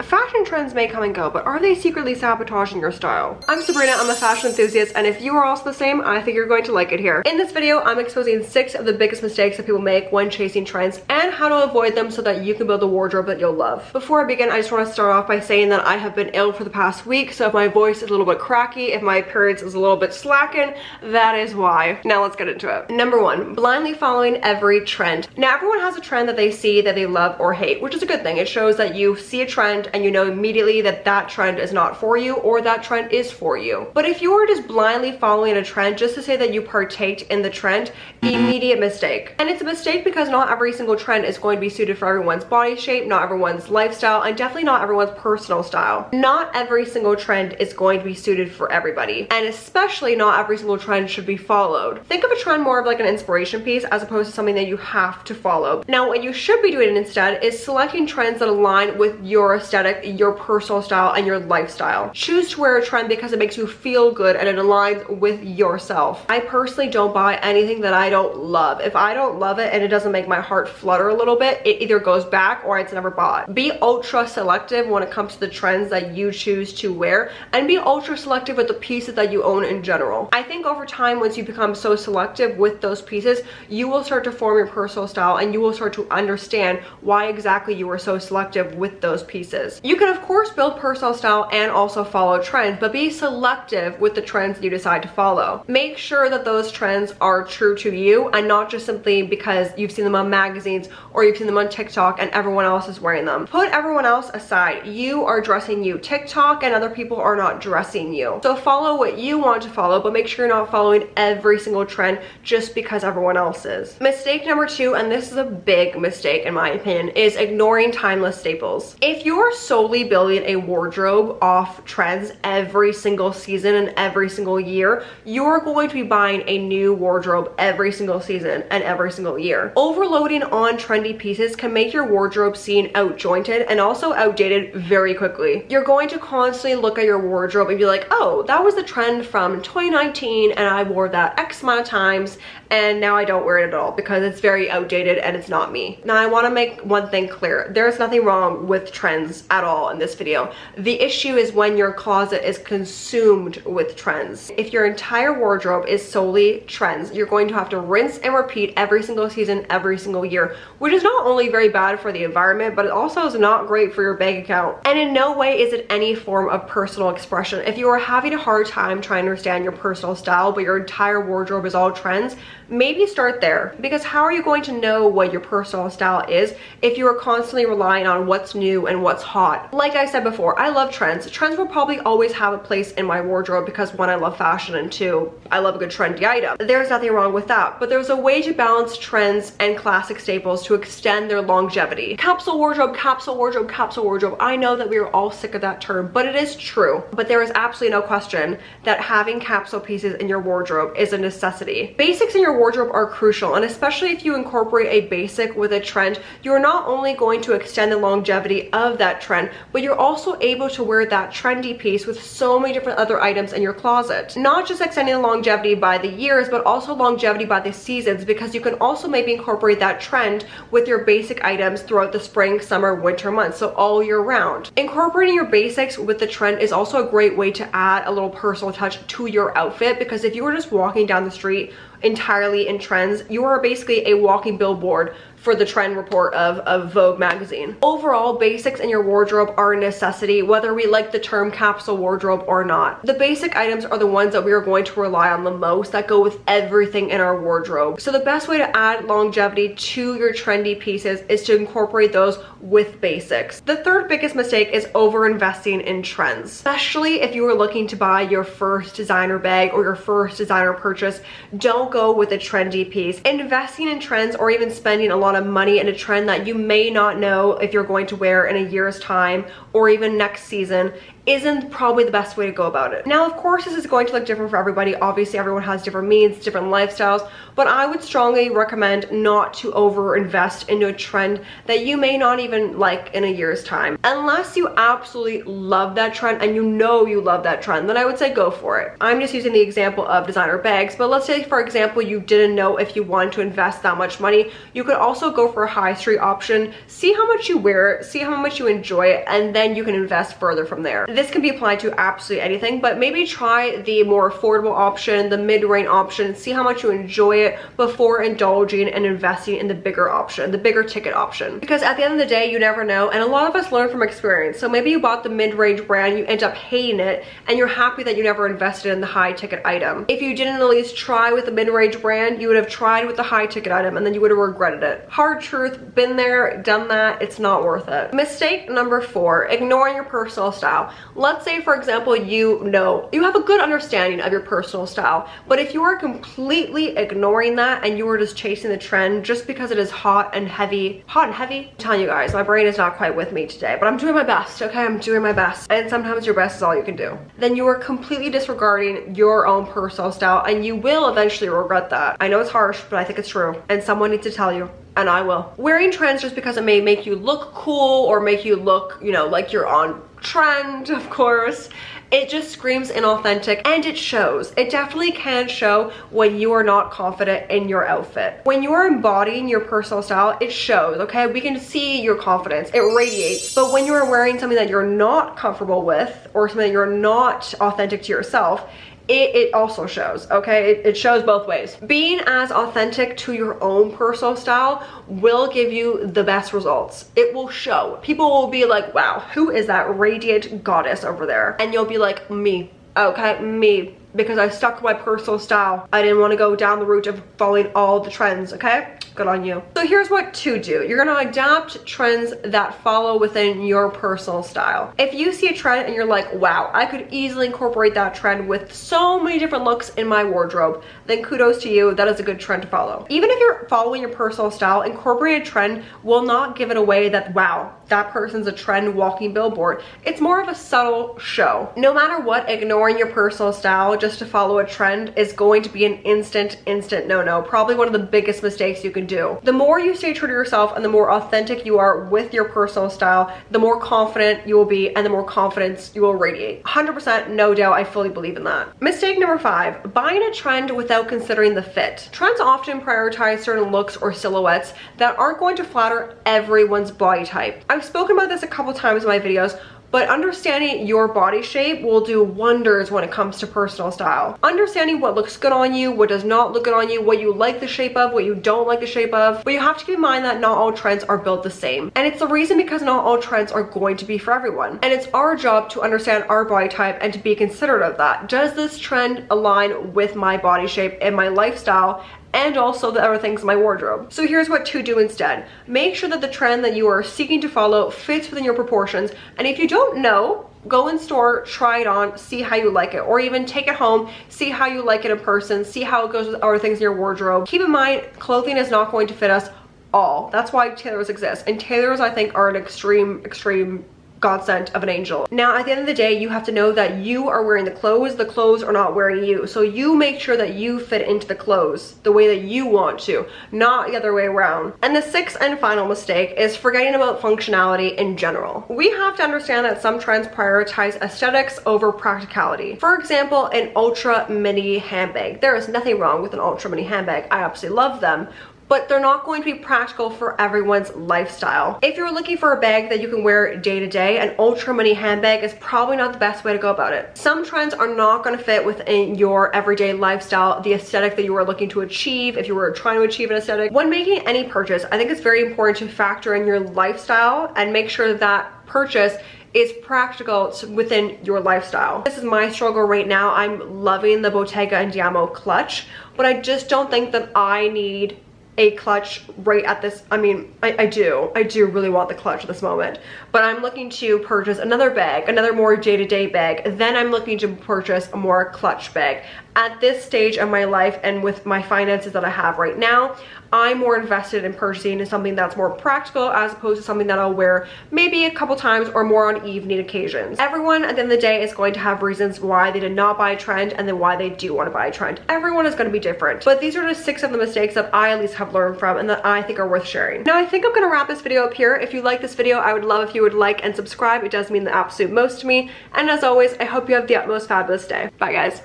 Fashion trends may come and go, but are they secretly sabotaging your style? I'm Sabrina, I'm a fashion enthusiast, and if you are also the same, I think you're going to like it here. In this video, I'm exposing 6 of the biggest mistakes that people make when chasing trends and how to avoid them so that you can build a wardrobe that you'll love. Before I begin, I just want to start off by saying that I have been ill for the past week, so if my voice is a little bit cracky, if my appearance is a little bit slacking, that is why. Now let's get into it. Number 1, blindly following every trend. Now everyone has a trend that they see that they love or hate, which is a good thing. It shows that you see a trend and you know immediately that that trend is not for you or that trend is for you. But if you are just blindly following a trend just to say that you partaked in the trend, immediate mistake. And it's a mistake because not every single trend is going to be suited for everyone's body shape, not everyone's lifestyle, and definitely not everyone's personal style. Not every single trend is going to be suited for everybody, and especially not every single trend should be followed. Think of a trend more of like an inspiration piece as opposed to something that you have to follow. Now what you should be doing instead is selecting trends that align with your aesthetic, your personal style, and your lifestyle. Choose to wear a trend because it makes you feel good and it aligns with yourself. I personally don't buy anything that I don't love. If I don't love it and it doesn't make my heart flutter a little bit, it either goes back or it's never bought. Be ultra selective when it comes to the trends that you choose to wear, and be ultra selective with the pieces that you own in general. I think over time, once you become so selective with those pieces, you will start to form your personal style and you will start to understand why exactly you were so selective with those pieces. You can of course build personal style and also follow trends, but be selective with the trends you decide to follow. Make sure that those trends are true to you and not just simply because you've seen them on magazines or you've seen them on TikTok and everyone else is wearing them. Put everyone else aside. You are dressing you. TikTok and other people are not dressing you. So follow what you want to follow, but make sure you're not following every single trend just because everyone else is. Mistake number 2, and this is a big mistake in my opinion, is ignoring timeless staples. If you're solely building a wardrobe off trends every single season and every single year, you're going to be buying a new wardrobe every single season and every single year. Overloading on trendy pieces can make your wardrobe seem outjointed and also outdated very quickly. You're going to constantly look at your wardrobe and be like, oh, that was the trend from 2019 and I wore that X amount of times and now I don't wear it at all because it's very outdated and it's not me. Now I want to make one thing clear. There's nothing wrong with trends at all in this video. The issue is when your closet is consumed with trends. If your entire wardrobe is solely trends, you're going to have to rinse and repeat every single season, every single year, which is not only very bad for the environment, but it also is not great for your bank account. And in no way is it any form of personal expression. If you are having a hard time trying to understand your personal style, but your entire wardrobe is all trends, maybe start there. Because how are you going to know what your personal style is if you are constantly relying on what's new and what's hot? Like I said before, I love trends. Trends will probably always have a place in my wardrobe because 1, I love fashion, and 2, I love a good trendy item. There's nothing wrong with that, but there's a way to balance trends and classic staples to extend their longevity. Capsule wardrobe, capsule wardrobe, capsule wardrobe. I know that we are all sick of that term, but it is true. But there is absolutely no question that having capsule pieces in your wardrobe is a necessity. Basics in your wardrobe are crucial, and especially if you incorporate a basic with a trend, you're not only going to extend the longevity of that trend, but you're also able to wear that trendy piece with so many different other items in your closet. Not just extending the longevity by the years, but also longevity by the seasons, because you can also maybe incorporate that trend with your basic items throughout the spring, summer, winter months, so all year round. Incorporating your basics with the trend is also a great way to add a little personal touch to your outfit, because if you were just walking down the street entirely in trends, you are basically a walking billboard for the trend report of Vogue magazine. Overall, basics in your wardrobe are a necessity, whether we like the term capsule wardrobe or not. The basic items are the ones that we are going to rely on the most, that go with everything in our wardrobe. So the best way to add longevity to your trendy pieces is to incorporate those with basics. The third biggest mistake is over-investing in trends. Especially if you are looking to buy your first designer bag or your first designer purchase, don't go with a trendy piece. Investing in trends or even spending a lot of money in a trend that you may not know if you're going to wear in a year's time or even next season isn't probably the best way to go about it. Now, of course, this is going to look different for everybody. Obviously, everyone has different means, different lifestyles, but I would strongly recommend not to over-invest into a trend that you may not even like in a year's time. Unless you absolutely love that trend and you know you love that trend, then I would say go for it. I'm just using the example of designer bags, but let's say, for example, you didn't know if you wanted to invest that much money. You could also also go for a high street option. See how much you wear it, see how much you enjoy it, and then you can invest further from there. This can be applied to absolutely anything, but maybe try the more affordable option, the mid-range option, see how much you enjoy it before indulging and investing in the bigger option, the bigger ticket option. Because at the end of the day, you never know, and a lot of us learn from experience. So maybe you bought the mid-range brand, you end up hating it, and you're happy that you never invested in the high ticket item. If you didn't at least try with the mid-range brand, you would have tried with the high ticket item, and then you would have regretted it. Hard truth, been there, done that, it's not worth it. Mistake number 4, ignoring your personal style. Let's say, for example, you have a good understanding of your personal style, but if you are completely ignoring that and you are just chasing the trend just because it is hot and heavy, I'm telling you guys, my brain is not quite with me today, but I'm doing my best, okay? I'm doing my best, and sometimes your best is all you can do. Then you are completely disregarding your own personal style, and you will eventually regret that. I know it's harsh, but I think it's true, and someone needs to tell you. And I will. Wearing trends just because it may make you look cool or make you look, you know, like you're on trend, of course. It just screams inauthentic, and it shows. It definitely can show when you are not confident in your outfit. When you are embodying your personal style, it shows, okay? We can see your confidence, it radiates. But when you are wearing something that you're not comfortable with or something that you're not authentic to yourself, it also shows, okay? It shows both ways. Being as authentic to your own personal style will give you the best results. It will show. People will be like, wow, who is that radiant goddess over there? And you'll be like, me, okay, me. Because I stuck to my personal style. I didn't want to go down the route of following all the trends, okay? Good on you. So here's what to do. You're gonna adapt trends that follow within your personal style. If you see a trend and you're like, wow, I could easily incorporate that trend with so many different looks in my wardrobe, then kudos to you, that is a good trend to follow. Even if you're following your personal style, incorporating a trend will not give it away that, wow, that person's a trend walking billboard. It's more of a subtle show. No matter what, ignoring your personal style just to follow a trend is going to be an instant no-no. Probably one of the biggest mistakes you can do. The more you stay true to yourself and the more authentic you are with your personal style, the more confident you will be and the more confidence you will radiate. 100%, no doubt, I fully believe in that. Mistake number 5, buying a trend without considering the fit. Trends often prioritize certain looks or silhouettes that aren't going to flatter everyone's body type. I've spoken about this a couple times in my videos, but understanding your body shape will do wonders when it comes to personal style. Understanding what looks good on you, what does not look good on you, what you like the shape of, what you don't like the shape of. But you have to keep in mind that not all trends are built the same. And it's the reason because not all trends are going to be for everyone. And it's our job to understand our body type and to be considerate of that. Does this trend align with my body shape and my lifestyle? And also the other things in my wardrobe. So here's what to do instead. Make sure that the trend that you are seeking to follow fits within your proportions. And if you don't know, go in store, try it on, see how you like it, or even take it home, see how you like it in person, see how it goes with other things in your wardrobe. Keep in mind, clothing is not going to fit us all. That's why tailors exist. And tailors, I think, are an extreme godsend of an angel. Now, at the end of the day, you have to know that you are wearing the clothes are not wearing you. So you make sure that you fit into the clothes the way that you want to, not the other way around. And the 6th and final mistake is forgetting about functionality in general. We have to understand that some trends prioritize aesthetics over practicality. For example, an ultra mini handbag. There is nothing wrong with an ultra mini handbag. I absolutely love them. But they're not going to be practical for everyone's lifestyle. If you're looking for a bag that you can wear day to day, an ultra mini handbag is probably not the best way to go about it. Some trends are not going to fit within your everyday lifestyle, the aesthetic that you are looking to achieve, if you were trying to achieve an aesthetic. When making any purchase, I think it's very important to factor in your lifestyle and make sure that purchase is practical within your lifestyle. This is my struggle right now. I'm loving the Bottega and Diamo clutch, but I just don't think that I need a clutch right at this. I mean, I do really want the clutch at this moment, but I'm looking to purchase another bag, another more day-to-day bag. Then I'm looking to purchase a more clutch bag. At this stage of my life and with my finances that I have right now, I'm more invested in purchasing something that's more practical as opposed to something that I'll wear maybe a couple times or more on evening occasions. Everyone at the end of the day is going to have reasons why they did not buy a trend and then why they do want to buy a trend. Everyone is going to be different. But these are just 6 of the mistakes that I at least have learned from and that I think are worth sharing. Now I think I'm going to wrap this video up here. If you like this video, I would love if you would like and subscribe. It does mean the absolute most to me. And as always, I hope you have the utmost fabulous day. Bye guys.